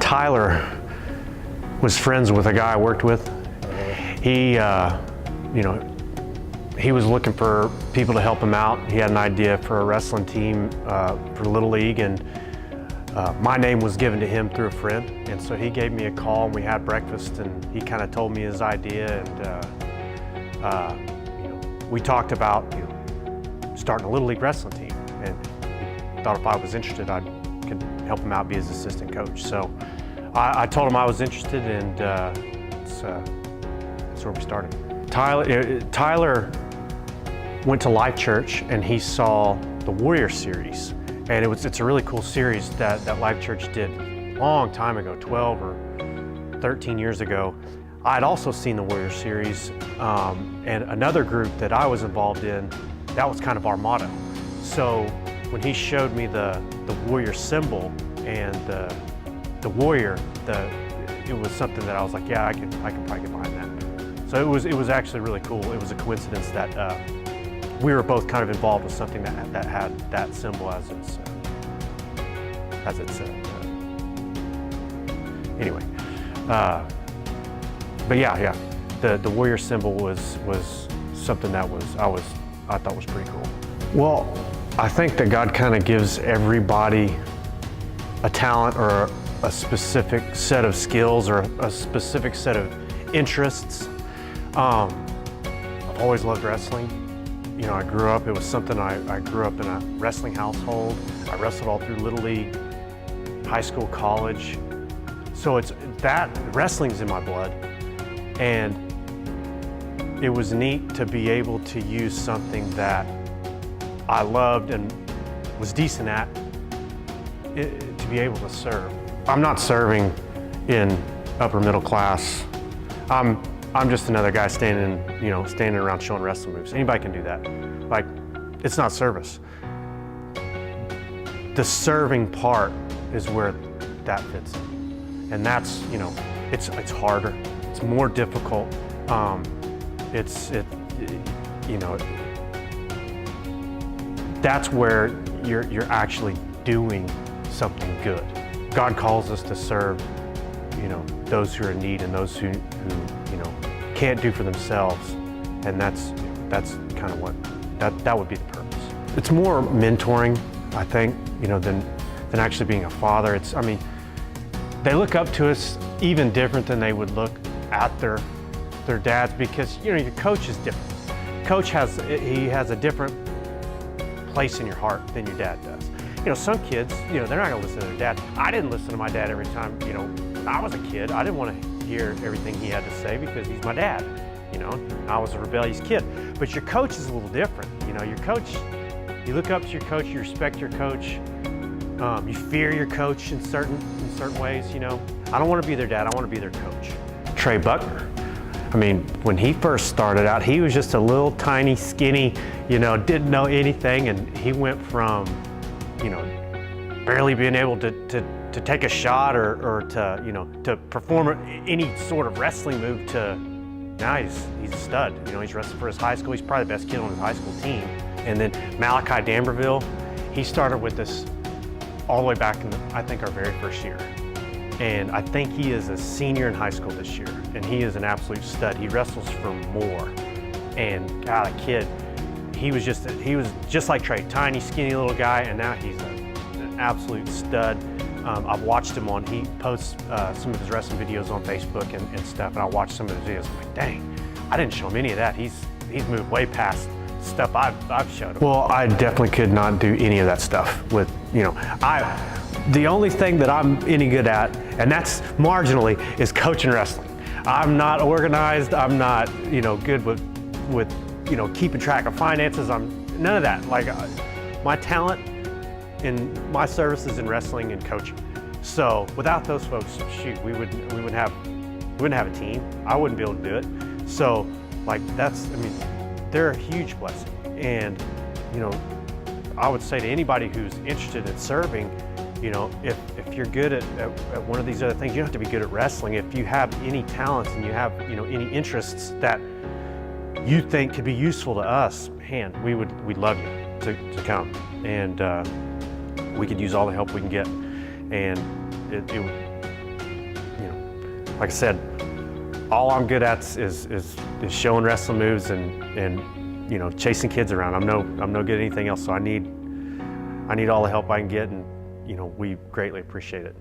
Tyler was friends with a guy I worked with. He, he was looking for people to help him out. He had an idea for a wrestling team for Little League, and my name was given to him through a friend. And so he gave me a call, and we had breakfast, and he kind of told me his idea, and we talked about starting a Little League wrestling team, and he thought if I was interested, I could help him out, be his assistant coach. So I told him I was interested, and that's where we started. Tyler went to Life Church, and he saw the Warrior series, and it's a really cool series that Life Church did a long time ago, 12 or 13 years ago. I'd also seen the Warrior series, and another group that I was involved in, that was kind of our motto. So when he showed me the Warrior symbol and the Warrior, it was something that I was like, yeah, I can probably get behind that. So it was actually really cool. It was a coincidence that we were both kind of involved with something that had that symbol as its anyway. But yeah, the Warrior symbol was something that I thought was pretty cool. Well, I think that God kind of gives everybody a talent or a specific set of skills or a specific set of interests. I've always loved wrestling. I grew up, it was something I grew up in a wrestling household. I wrestled all through Little League, high school, college. So wrestling's in my blood. And it was neat to be able to use something that I loved and was decent at to be able to serve. I'm not serving in upper middle class. I'm just another guy standing around showing wrestling moves. Anybody can do that. Like, it's not service. The serving part is where that fits in. And that's, it's harder. It's more difficult. That's where you're actually doing something good. God calls us to serve, those who are in need and those who can't do for themselves, and that's kind of what that would be the purpose. It's more mentoring, I think, than actually being a father. They look up to us even different than they would look at their dads, because your coach is different. Coach has a different place in your heart than your dad does. Some kids, they're not gonna listen to their dad. I didn't listen to my dad every time, I was a kid. I didn't want to hear everything he had to say because he's my dad. I was a rebellious kid. But your coach is a little different. Your coach, you look up to your coach, you respect your coach, you fear your coach in certain ways. I don't want to be their dad. I want to be their coach. Trey Buckner. When he first started out, he was just a little tiny, skinny, didn't know anything, and he went from, barely being able to take a shot or to perform any sort of wrestling move to now he's a stud. He's wrestling for his high school. He's probably the best kid on his high school team. And then Malachi D'Amberville, he started with us all the way back in, I think, our very first year. And I think he is a senior in high school this year, and he is an absolute stud. He wrestles for more. And God, a kid, he was just like Trey, tiny, skinny little guy, and now he's an absolute stud. I've watched him he posts some of his wrestling videos on Facebook and stuff, and I watch some of his videos. I'm like, dang, I didn't show him any of that. He's moved way past stuff I've showed him. Well, I definitely could not do any of that stuff with, the only thing that I'm any good at, and that's marginally, is coaching wrestling. I'm not organized. I'm not, good with keeping track of finances. I'm none of that. Like, my talent in my services in wrestling and coaching. So without those folks, shoot, we wouldn't have a team. I wouldn't be able to do it. So they're a huge blessing. And I would say to anybody who's interested in serving, if you're good at one of these other things, you don't have to be good at wrestling. If you have any talents and you have any interests that you think could be useful to us, man, we'd love you to come, and we could use all the help we can get, and like I said, all I'm good at is showing wrestling moves and you know, chasing kids around. I'm no good at anything else. So I need all the help I can get, and you know, we greatly appreciate it.